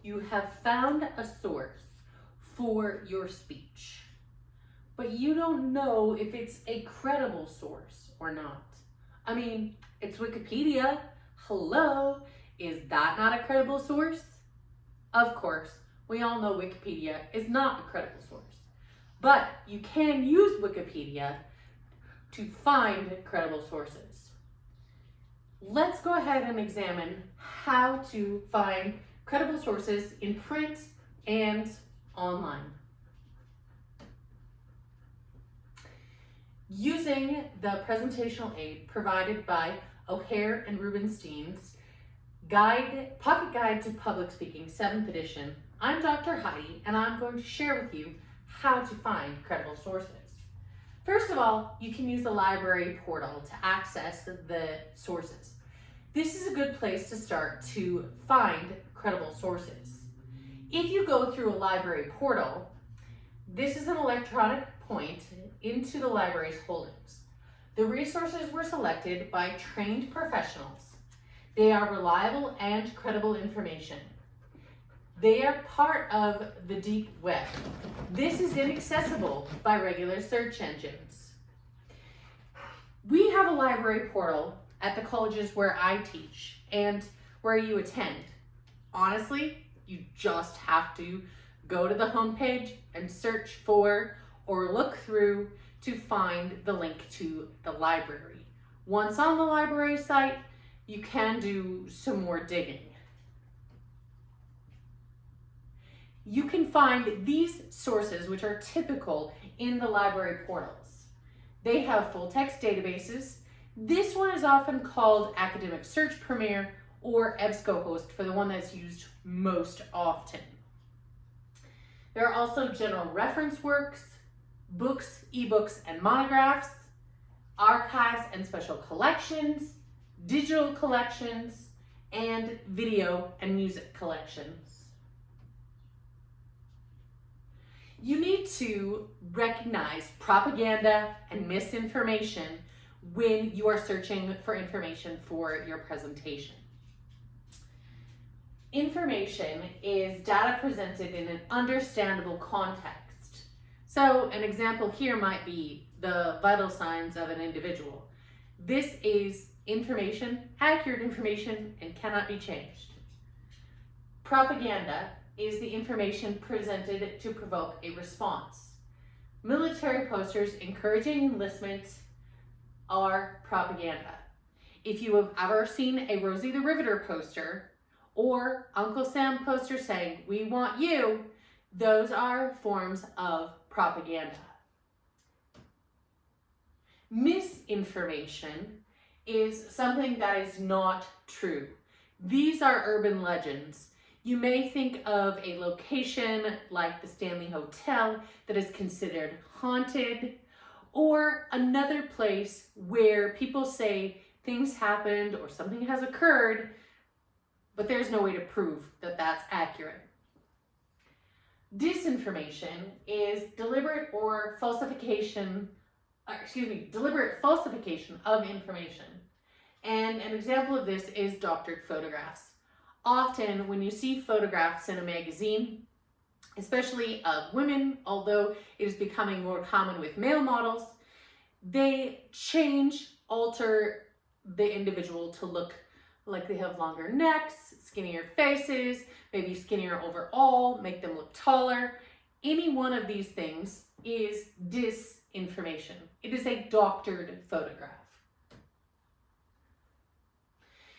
You have found a source for your speech, but you don't know if it's a credible source or not. I mean, it's Wikipedia. Hello, is that not a credible source? Of course, we all know Wikipedia is not a credible source, but you can use Wikipedia to find credible sources. Let's go ahead and examine how to find credible sources in print and online. Using the presentational aid provided by O'Hare and Rubenstein's Pocket Guide to Public Speaking, 7th edition, I'm Dr. Heidi, and I'm going to share with you how to find credible sources. First of all, you can use the library portal to access the sources. This is a good place to start to find credible sources. If you go through a library portal, this is an electronic point into the library's holdings. The resources were selected by trained professionals. They are reliable and credible information. They are part of the deep web. This is inaccessible by regular search engines. We have a library portal at the colleges where I teach and where you attend. Honestly, you just have to go to the homepage and search for or look through to find the link to the library. Once on the library site, you can do some more digging. You can find these sources, which are typical in the library portals. They have full text databases. This one is often called Academic Search Premier or EBSCOhost for the one that's used most often. There are also general reference works, books, ebooks, and monographs, archives and special collections, digital collections, and video and music collections. You need to recognize propaganda and misinformation when you are searching for information for your presentation. Information is data presented in an understandable context. So an example here might be the vital signs of an individual. This is information, accurate information, and cannot be changed. Propaganda is the information presented to provoke a response. Military posters encouraging enlistment are propaganda. If you have ever seen a Rosie the Riveter poster or Uncle Sam poster saying, "We want you," those are forms of propaganda. Misinformation is something that is not true. These are urban legends. You may think of a location like the Stanley Hotel that is considered haunted, or another place where people say things happened or something has occurred, but there's no way to prove that that's accurate. Disinformation is deliberate falsification of information. And an example of this is doctored photographs. Often when you see photographs in a magazine, especially of women, although it is becoming more common with male models, they alter the individual to look like they have longer necks, skinnier faces, maybe skinnier overall, make them look taller. Any one of these things is disinformation. It is a doctored photograph.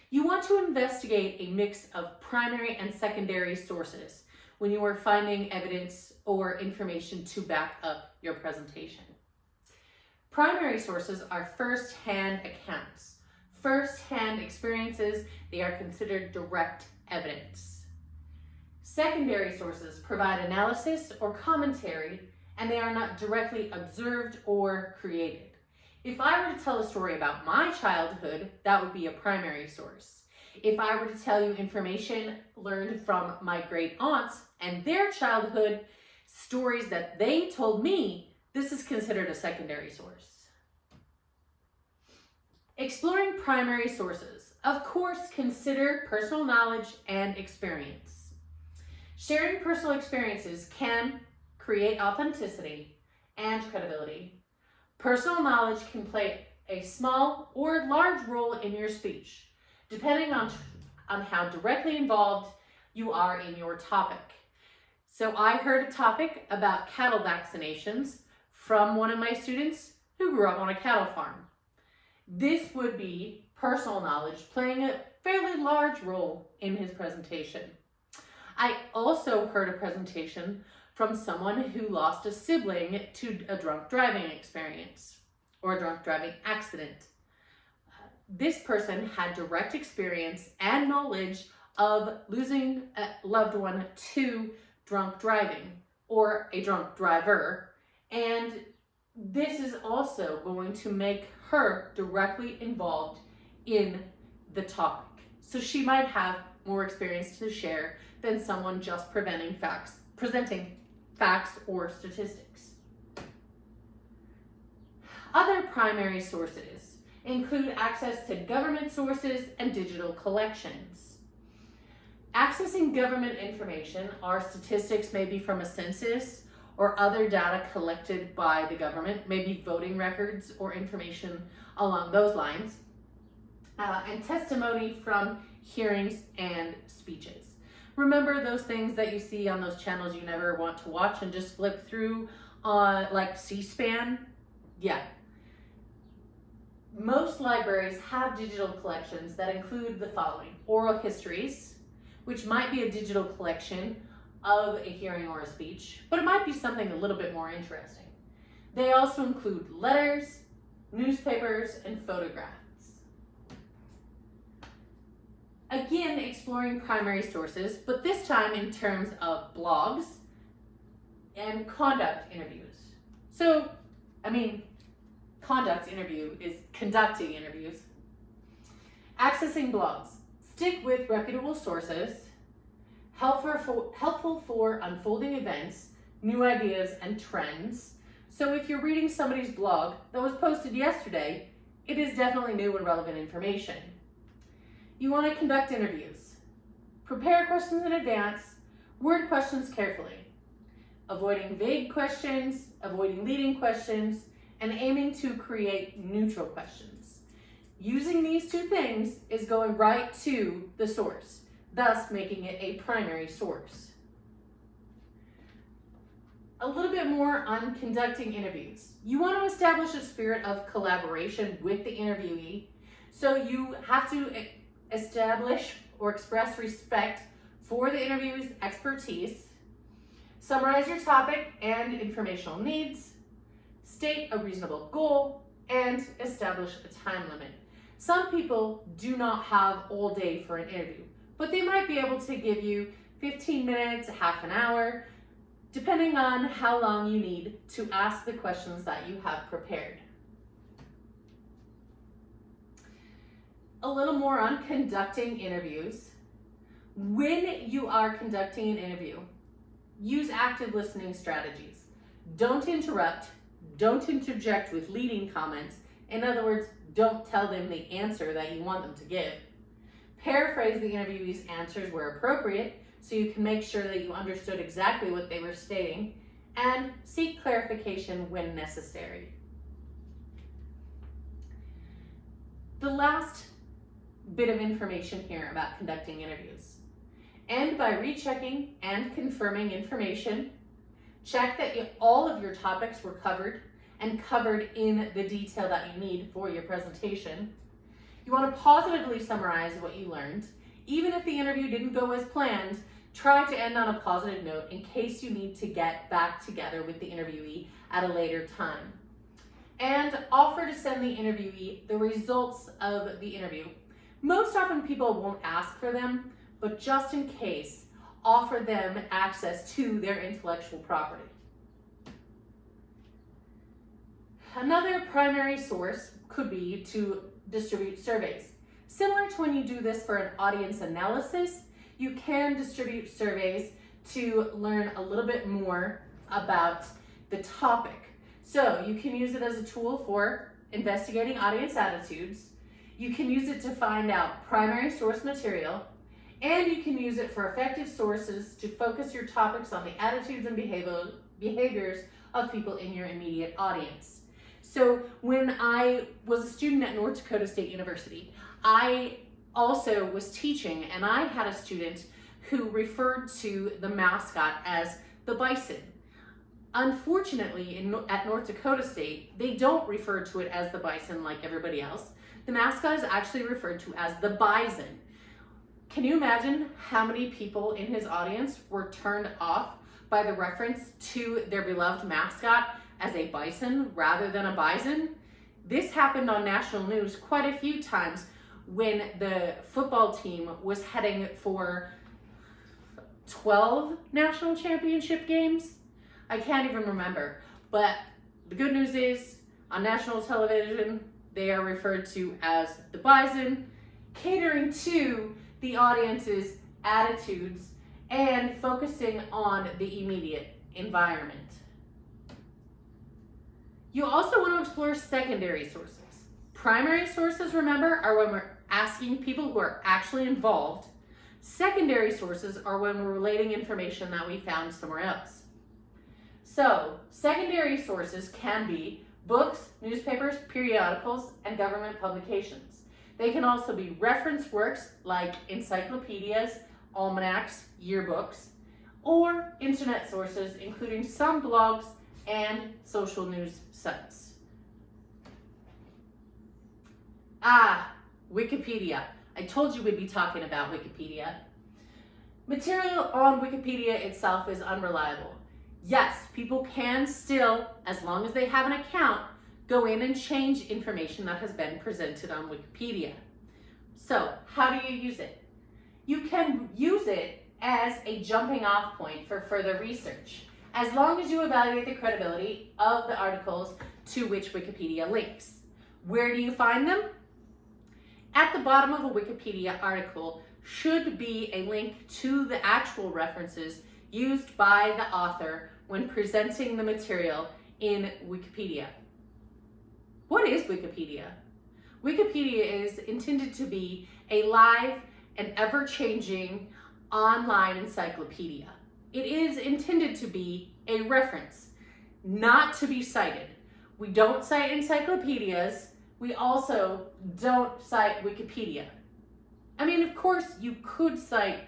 You want to investigate a mix of primary and secondary sources when you are finding evidence or information to back up your presentation. Primary sources are first-hand accounts. First-hand experiences, they are considered direct evidence. Secondary sources provide analysis or commentary, and they are not directly observed or created. If I were to tell a story about my childhood, that would be a primary source. If I were to tell you information learned from my great aunts and their childhood, stories that they told me, this is considered a secondary source. Exploring primary sources. Of course, consider personal knowledge and experience. Sharing personal experiences can create authenticity and credibility. Personal knowledge can play a small or large role in your speech, depending on how directly involved you are in your topic. So I heard a topic about cattle vaccinations from one of my students who grew up on a cattle farm. This would be personal knowledge playing a fairly large role in his presentation. I also heard a presentation from someone who lost a sibling to a drunk driving experience or a drunk driving accident. This person had direct experience and knowledge of losing a loved one to drunk driving or a drunk driver, and this is also going to make her directly involved in the topic. So she might have more experience to share than someone just presenting facts or statistics. Other primary sources include access to government sources and digital collections. Accessing government information or statistics may be from a census or other data collected by the government, maybe voting records or information along those lines, and testimony from hearings and speeches. Remember those things that you see on those channels you never want to watch and just flip through on like C-SPAN? Yeah. Most libraries have digital collections that include the following: oral histories, which might be a digital collection of a hearing or a speech, but it might be something a little bit more interesting. They also include letters, newspapers, and photographs. Again, exploring primary sources, but this time in terms of blogs and conduct interviews. So, conduct interview is conducting interviews. Accessing blogs. Stick with reputable sources, helpful for unfolding events, new ideas, and trends. So if you're reading somebody's blog that was posted yesterday, it is definitely new and relevant information. You want to conduct interviews. Prepare questions in advance, word questions carefully, avoiding vague questions, avoiding leading questions, and aiming to create neutral questions. Using these two things is going right to the source, thus making it a primary source. A little bit more on conducting interviews. You want to establish a spirit of collaboration with the interviewee, so you have to establish or express respect for the interviewee's expertise, summarize your topic and informational needs, state a reasonable goal, and establish a time limit. Some people do not have all day for an interview, but they might be able to give you 15 minutes, half an hour, depending on how long you need to ask the questions that you have prepared. A little more on conducting interviews. When you are conducting an interview, use active listening strategies. Don't interrupt, don't interject with leading comments. In other words, don't tell them the answer that you want them to give. Paraphrase the interviewee's answers where appropriate, so you can make sure that you understood exactly what they were stating, and seek clarification when necessary. The last bit of information here about conducting interviews. End by rechecking and confirming information. Check that all of your topics were covered and covered in the detail that you need for your presentation. You want to positively summarize what you learned. Even if the interview didn't go as planned, try to end on a positive note in case you need to get back together with the interviewee at a later time. And offer to send the interviewee the results of the interview. Most often people won't ask for them, but just in case, offer them access to their intellectual property. Another primary source could be to distribute surveys. Similar to when you do this for an audience analysis, you can distribute surveys to learn a little bit more about the topic. So you can use it as a tool for investigating audience attitudes. You can use it to find out primary source material, And you can use it for effective sources to focus your topics on the attitudes and behaviors of people in your immediate audience. So when I was a student at North Dakota State University, I also was teaching, and I had a student who referred to the mascot as the bison. Unfortunately, at North Dakota State, they don't refer to it as the bison like everybody else. The mascot is actually referred to as the bison. Can you imagine how many people in his audience were turned off by the reference to their beloved mascot as a bison rather than a bison? This happened on national news quite a few times when the football team was heading for 12 national championship games. I can't even remember, but the good news is on national television, they are referred to as the bison, catering to the audience's attitudes and focusing on the immediate environment. You also want to explore secondary sources. Primary sources, remember, are when we're asking people who are actually involved. Secondary sources are when we're relating information that we found somewhere else. So, secondary sources can be books, newspapers, periodicals, and government publications. They can also be reference works like encyclopedias, almanacs, yearbooks, or internet sources, including some blogs and social news sites. Wikipedia. I told you we'd be talking about Wikipedia. Material on Wikipedia itself is unreliable. Yes, people can still, as long as they have an account, go in and change information that has been presented on Wikipedia. So, how do you use it? You can use it as a jumping off point for further research, as long as you evaluate the credibility of the articles to which Wikipedia links. Where do you find them? At the bottom of a Wikipedia article should be a link to the actual references used by the author when presenting the material in Wikipedia. What is Wikipedia? Wikipedia is intended to be a live and ever-changing online encyclopedia. It is intended to be a reference, not to be cited. We don't cite encyclopedias. We also don't cite Wikipedia. I mean, of course, you could cite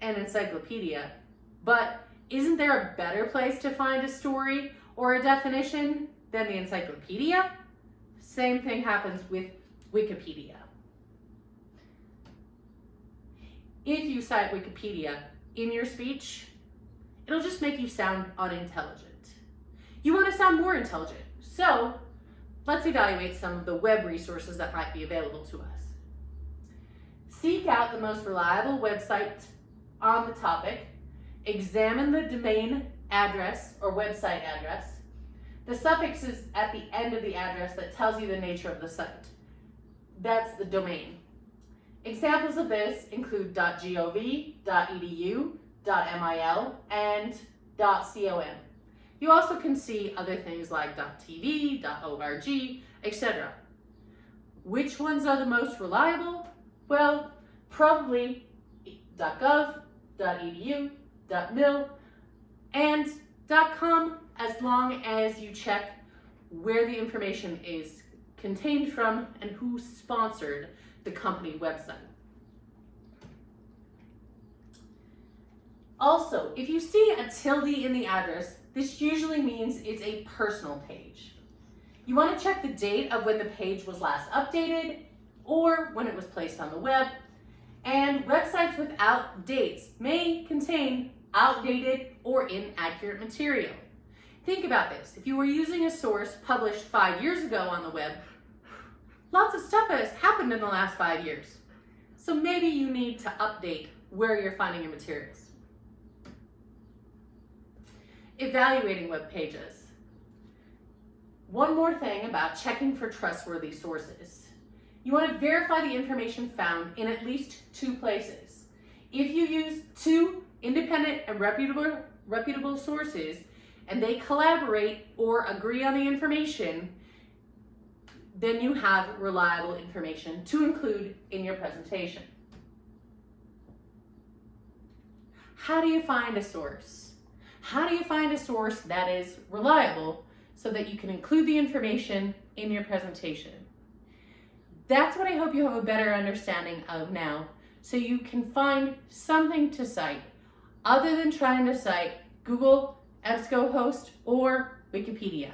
an encyclopedia, but isn't there a better place to find a story or a definition than the encyclopedia? Same thing happens with Wikipedia. If you cite Wikipedia in your speech, it'll just make you sound unintelligent. You want to sound more intelligent, so let's evaluate some of the web resources that might be available to us. Seek out the most reliable website on the topic. Examine the domain address or website address. The suffix is at the end of the address that tells you the nature of the site. That's the domain. Examples of this include .gov, .edu, .mil, and .com. You also can see other things like .tv, .org, etc. Which ones are the most reliable? Well, probably .gov, .edu, .mil, and .com, as long as you check where the information is contained from and who sponsored the company website. Also, if you see a tilde in the address, this usually means it's a personal page. You want to check the date of when the page was last updated or when it was placed on the web, and websites without dates may contain outdated or inaccurate material. Think about this. If you were using a source published 5 years ago on the web, lots of stuff has happened in the last 5 years. So maybe you need to update where you're finding your materials. Evaluating web pages. One more thing about checking for trustworthy sources. You want to verify the information found in at least 2 places. If you use 2 independent and reputable sources and they collaborate or agree on the information, then you have reliable information to include in your presentation. how do you find a source? How do you find a source that is reliable so that you can include the information in your presentation? That's what I hope you have a better understanding of now, so you can find something to cite other than trying to cite Google, EBSCOhost, or Wikipedia.